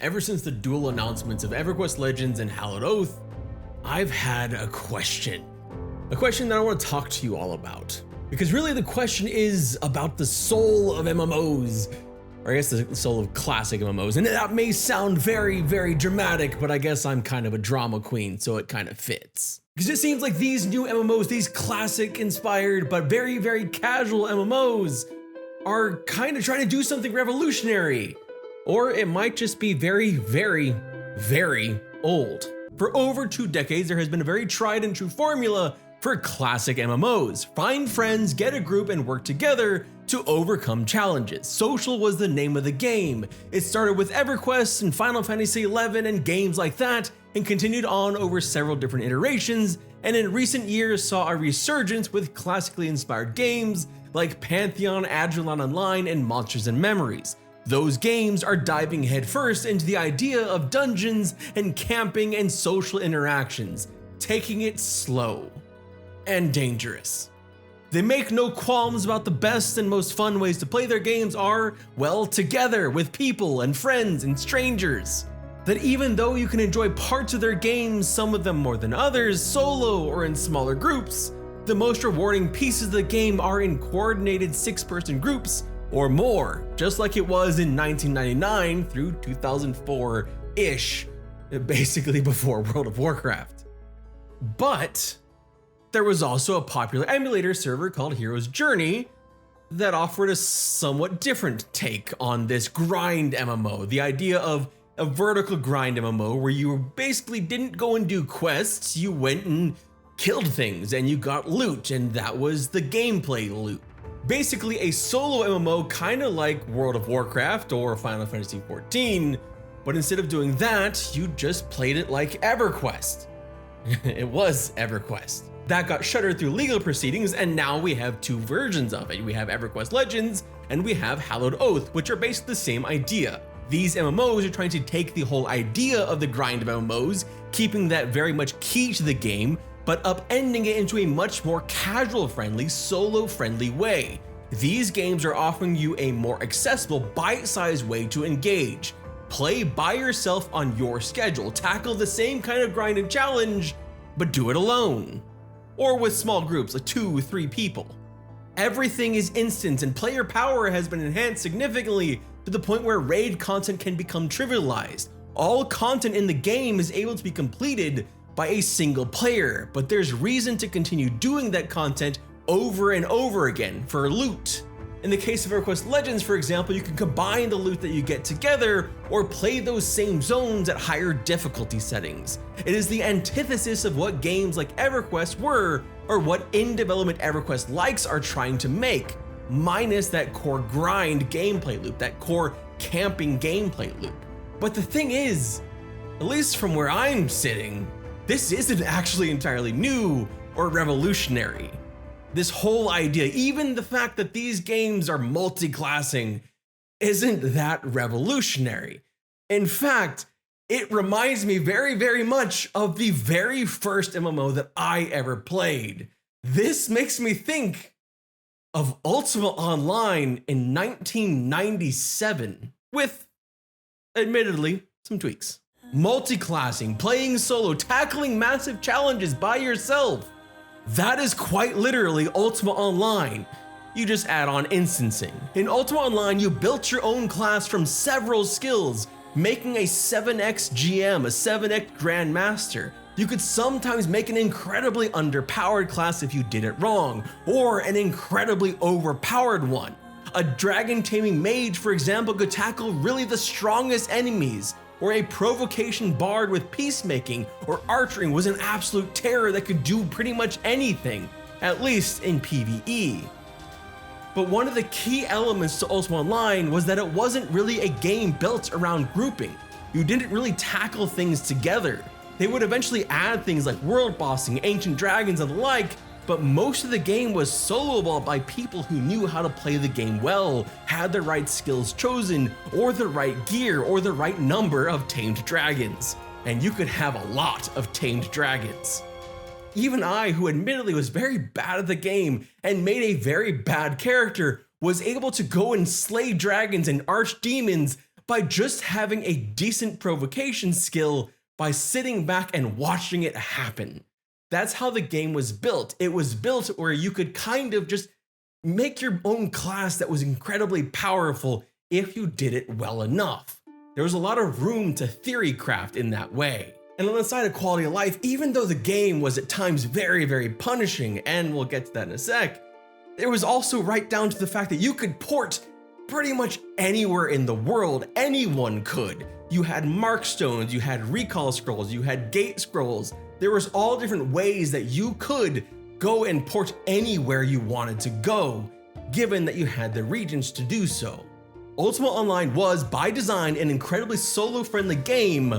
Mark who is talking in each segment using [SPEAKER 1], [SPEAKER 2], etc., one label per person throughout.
[SPEAKER 1] Ever since the dual announcements of Everquest Legends and Hallowed Oath, I've had a question. A question that I want to talk to you all about. Because really the question is about the soul of MMOs, or I guess the soul of classic MMOs. And that may sound very, very dramatic, but I guess I'm kind of a drama queen, so it kind of fits. Because it seems like these new MMOs, these classic inspired, but very, very casual MMOs are kind of trying to do something revolutionary. Or it might just be very, very, very old. For over 2 decades, there has been a very tried and true formula for classic MMOs. Find friends, get a group, and work together to overcome challenges. Social was the name of the game. It started with Everquest and Final Fantasy XI and games like that, and continued on over several different iterations, and in recent years saw a resurgence with classically inspired games like Pantheon, Adrullan Online, and Monsters and Memories. Those games are diving headfirst into the idea of dungeons and camping and social interactions, taking it slow and dangerous. They make no qualms about the best and most fun ways to play their games are, well, together with people and friends and strangers. That even though you can enjoy parts of their games, some of them more than others, solo or in smaller groups, the most rewarding pieces of the game are in coordinated 6-person groups or more, just like it was in 1999 through 2004-ish, basically before World of Warcraft. But there was also a popular emulator server called Hero's Journey that offered a somewhat different take on this grind MMO, the idea of a vertical grind MMO where you basically didn't go and do quests, you went and killed things and you got loot, and that was the gameplay loot. Basically a solo MMO kind of like World of Warcraft or Final Fantasy XIV, but instead of doing that, you just played it like Everquest. It was Everquest. That got shuttered through legal proceedings, and now we have 2 versions of it. We have Everquest Legends and we have Hallowed Oath, which are basically the same idea. These MMOs are trying to take the whole idea of the grind of MMOs, keeping that very much key to the game, but upending it into a much more casual-friendly, solo-friendly way. These games are offering you a more accessible, bite-sized way to engage. Play by yourself on your schedule, tackle the same kind of grind and challenge, but do it alone. Or with small groups, like 2-3 people. Everything is instant, and player power has been enhanced significantly to the point where raid content can become trivialized. All content in the game is able to be completed by a single player, but there's reason to continue doing that content over and over again for loot. In the case of Everquest Legends, for example, you can combine the loot that you get together or play those same zones at higher difficulty settings. It is the antithesis of what games like Everquest were, or what in-development Everquest likes are trying to make, minus that core grind gameplay loop, that core camping gameplay loop. But the thing is, at least from where I'm sitting, this isn't actually entirely new or revolutionary. This whole idea, even the fact that these games are multi-classing, isn't that revolutionary. In fact, it reminds me very, very much of the very first MMO that I ever played. This makes me think of Ultima Online in 1997, with, admittedly, some tweaks. Multi-classing, playing solo, tackling massive challenges by yourself. That is quite literally Ultima Online. You just add on instancing. In Ultima Online, you built your own class from several skills, making a 7x GM, a 7x Grandmaster. You could sometimes make an incredibly underpowered class if you did it wrong, or an incredibly overpowered one. A dragon taming mage, for example, could tackle really the strongest enemies, or a provocation bard with peacemaking or archery was an absolute terror that could do pretty much anything, at least in PvE. But one of the key elements to Ultima Online was that it wasn't really a game built around grouping. You didn't really tackle things together. They would eventually add things like world bossing, ancient dragons and the like, but most of the game was soloable by people who knew how to play the game well, had the right skills chosen, or the right gear, or the right number of tamed dragons. And you could have a lot of tamed dragons. Even I, who admittedly was very bad at the game and made a very bad character, was able to go and slay dragons and archdemons by just having a decent provocation skill by sitting back and watching it happen. That's how the game was built. It was built where you could kind of just make your own class that was incredibly powerful if you did it well enough. There was a lot of room to theory craft in that way. And on the side of quality of life, even though the game was at times very, very punishing, and we'll get to that in a sec, there was also right down to the fact that you could port pretty much anywhere in the world. Anyone could. You had mark stones, you had recall scrolls, you had gate scrolls. There was all different ways that you could go and port anywhere you wanted to go, given that you had the regions to do so. Ultima Online was, by design, an incredibly solo-friendly game,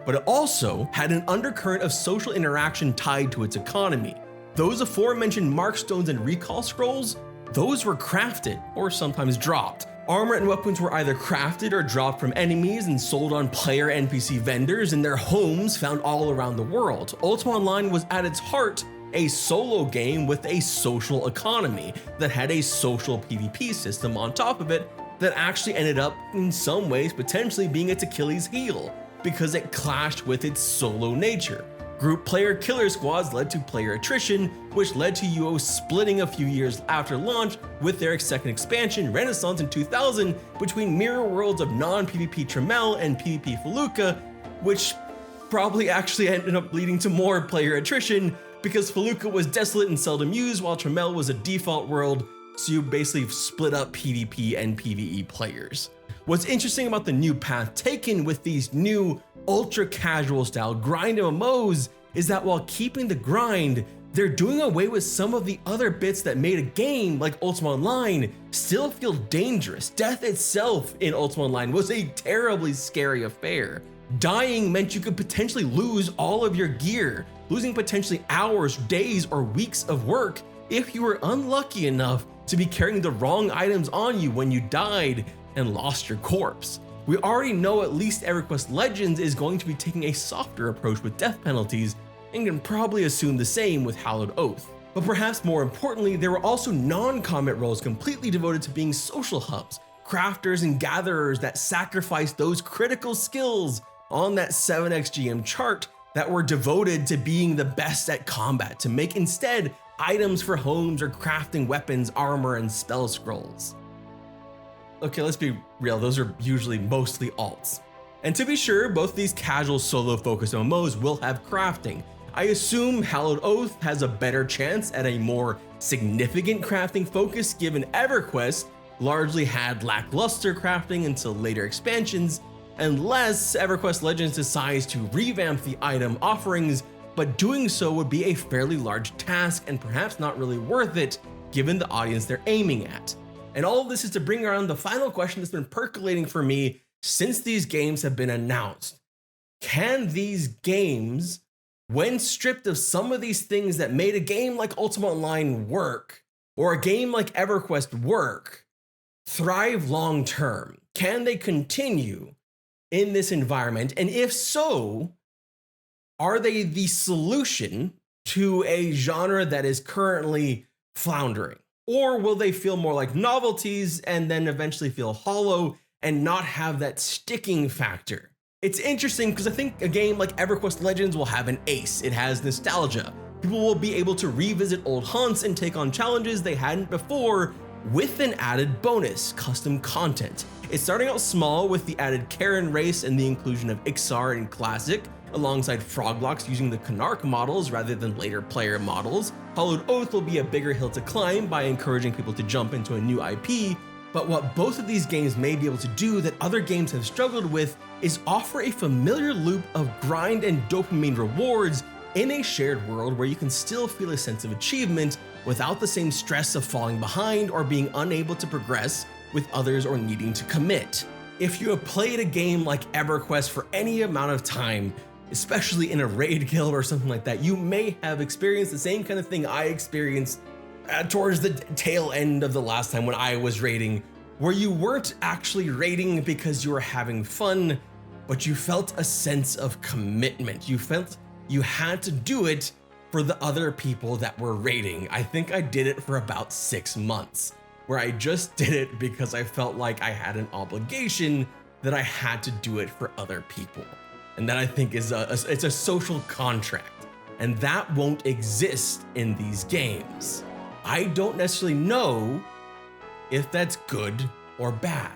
[SPEAKER 1] but it also had an undercurrent of social interaction tied to its economy. Those aforementioned mark stones and recall scrolls, those were crafted or sometimes dropped. Armor and weapons were either crafted or dropped from enemies and sold on player NPC vendors in their homes found all around the world. Ultima Online was at its heart a solo game with a social economy that had a social PvP system on top of it that actually ended up in some ways potentially being its Achilles heel because it clashed with its solo nature. Group player killer squads led to player attrition, which led to UO splitting a few years after launch with their second expansion, Renaissance, in 2000 between mirror worlds of non-PvP Tremel and PvP Felucca, which probably actually ended up leading to more player attrition because Felucca was desolate and seldom used while Tremel was a default world, so you basically split up PvP and PvE players. What's interesting about the new path taken with these new ultra casual style grind MMOs is that while keeping the grind, they're doing away with some of the other bits that made a game like Ultima Online still feel dangerous. Death itself in Ultima Online was a terribly scary affair. Dying meant you could potentially lose all of your gear, losing potentially hours, days, or weeks of work if you were unlucky enough to be carrying the wrong items on you when you died and lost your corpse. We already know at least Everquest Legends is going to be taking a softer approach with death penalties and can probably assume the same with Hallowed Oath. But perhaps more importantly, there were also non-combat roles completely devoted to being social hubs, crafters and gatherers that sacrificed those critical skills on that 7x GM chart that were devoted to being the best at combat to make instead items for homes or crafting weapons, armor, and spell scrolls. Okay, let's be real, those are usually mostly alts. And to be sure, both these casual solo-focused MMOs will have crafting. I assume Hallowed Oath has a better chance at a more significant crafting focus given Everquest largely had lackluster crafting until later expansions, unless Everquest Legends decides to revamp the item offerings, but doing so would be a fairly large task and perhaps not really worth it given the audience they're aiming at. And all of this is to bring around the final question that's been percolating for me since these games have been announced. Can these games, when stripped of some of these things that made a game like Ultima Online work, or a game like Everquest work, thrive long term? Can they continue in this environment? And if so, are they the solution to a genre that is currently floundering? Or will they feel more like novelties and then eventually feel hollow and not have that sticking factor? It's interesting because I think a game like Everquest Legends will have an ace. It has nostalgia. People will be able to revisit old haunts and take on challenges they hadn't before with an added bonus, custom content. It's starting out small with the added Karen race and the inclusion of Ixar in Classic, alongside Froglocks using the Canark models rather than later player models. Hallowed Oath will be a bigger hill to climb by encouraging people to jump into a new IP, but what both of these games may be able to do that other games have struggled with is offer a familiar loop of grind and dopamine rewards in a shared world where you can still feel a sense of achievement without the same stress of falling behind or being unable to progress with others or needing to commit. If you have played a game like Everquest for any amount of time, especially in a raid guild or something like that, you may have experienced the same kind of thing I experienced towards the tail end of the last time when I was raiding, where you weren't actually raiding because you were having fun, but you felt a sense of commitment. You felt you had to do it for the other people that were raiding. I think I did it for about 6 months, where I just did it because I felt like I had an obligation that I had to do it for other people. And that I think is it's a social contract. And that won't exist in these games. I don't necessarily know if that's good or bad.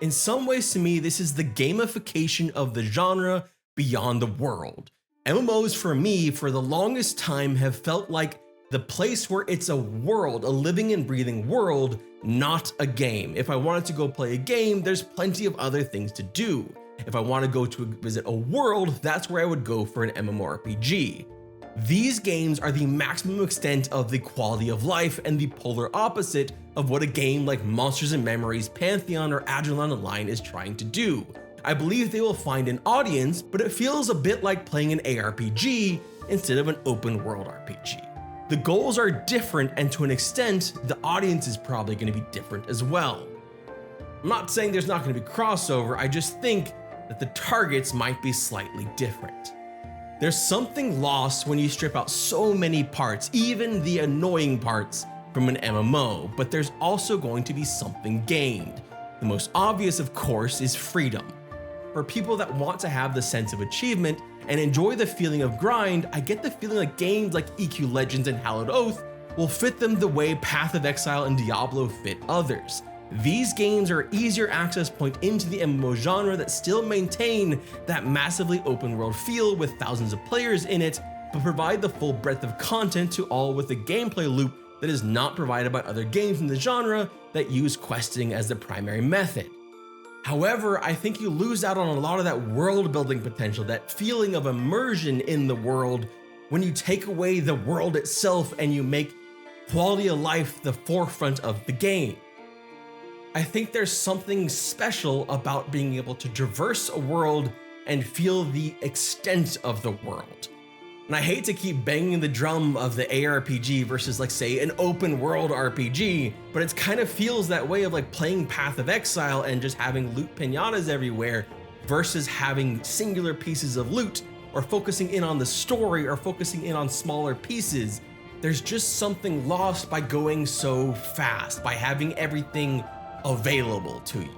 [SPEAKER 1] In some ways, to me, this is the gamification of the genre beyond the world. MMOs for me, for the longest time, have felt like the place where it's a world, a living and breathing world, not a game. If I wanted to go play a game, there's plenty of other things to do. If I want to go to visit a world, that's where I would go for an MMORPG. These games are the maximum extent of the quality of life and the polar opposite of what a game like Monsters and Memories, Pantheon, or Adrullan Online is trying to do. I believe they will find an audience, but it feels a bit like playing an ARPG instead of an open world RPG. The goals are different, and to an extent, the audience is probably going to be different as well. I'm not saying there's not going to be crossover, I just think that the targets might be slightly different. There's something lost when you strip out so many parts, even the annoying parts from an MMO, but there's also going to be something gained. The most obvious, of course, is freedom. For people that want to have the sense of achievement and enjoy the feeling of grind, I get the feeling like games like EQ Legends and Hallowed Oath will fit them the way Path of Exile and Diablo fit others. These games are easier access point into the MMO genre that still maintain that massively open world feel with thousands of players in it, but provide the full breadth of content to all with a gameplay loop that is not provided by other games in the genre that use questing as the primary method. However, I think you lose out on a lot of that world building potential, that feeling of immersion in the world, when you take away the world itself and you make quality of life the forefront of the game. I think there's something special about being able to traverse a world and feel the extent of the world. And I hate to keep banging the drum of the ARPG versus, like, say, an open world RPG, but it kind of feels that way of like playing Path of Exile and just having loot pinatas everywhere versus having singular pieces of loot or focusing in on the story or focusing in on smaller pieces. There's just something lost by going so fast, by having everything available to you.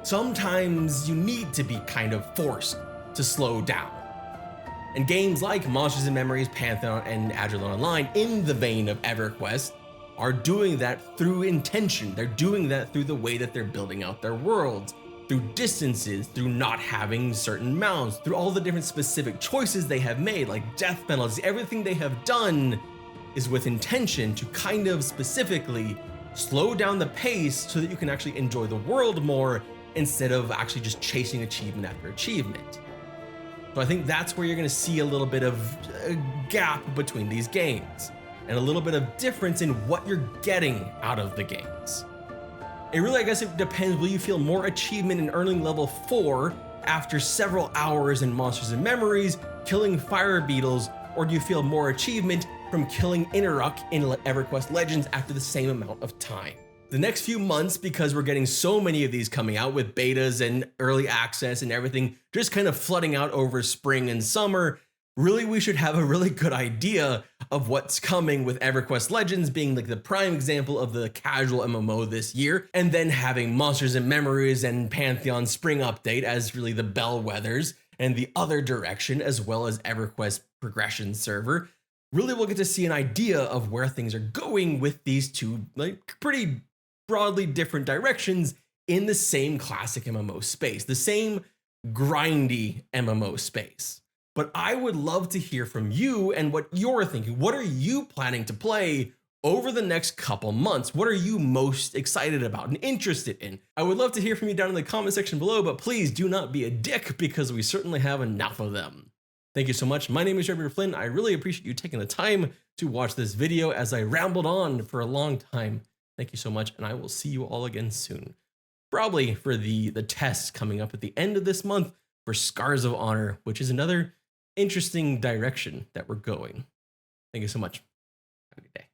[SPEAKER 1] Sometimes you need to be kind of forced to slow down. And games like Monsters and Memories, Pantheon, and Adrullan Online, in the vein of Everquest, are doing that through intention. They're doing that through the way that they're building out their worlds, through distances, through not having certain mounts, through all the different specific choices they have made, like death penalties. Everything they have done is with intention to kind of specifically slow down the pace so that you can actually enjoy the world more instead of actually just chasing achievement after achievement. So I think that's where you're going to see a little bit of a gap between these games and a little bit of difference in what you're getting out of the games. It really, I guess it depends. Will you feel more achievement in earning level 4 after several hours in Monsters and Memories killing fire beetles, or do you feel more achievement from killing Inneruk in Everquest Legends after the same amount of time? The next few months, because we're getting so many of these coming out with betas and early access and everything just kind of flooding out over spring and summer, really we should have a really good idea of what's coming, with Everquest Legends being like the prime example of the casual MMO this year, and then having Monsters and Memories and Pantheon Spring Update as really the bellwethers, and the other direction, as well as Everquest Progression Server. Really we'll get to see an idea of where things are going with these two like pretty broadly different directions in the same classic MMO space, the same grindy MMO space. But I would love to hear from you and what you're thinking. What are you planning to play over the next couple months? What are you most excited about and interested in? I would love to hear from you down in the comment section below, but please do not be a dick, because we certainly have enough of them. Thank you so much. My name is Jeremy Flynn. I really appreciate you taking the time to watch this video as I rambled on for a long time. Thank you so much, and I will see you all again soon. Probably for the test coming up at the end of this month for Scars of Honor, which is another interesting direction that we're going. Thank you so much. Have a good day.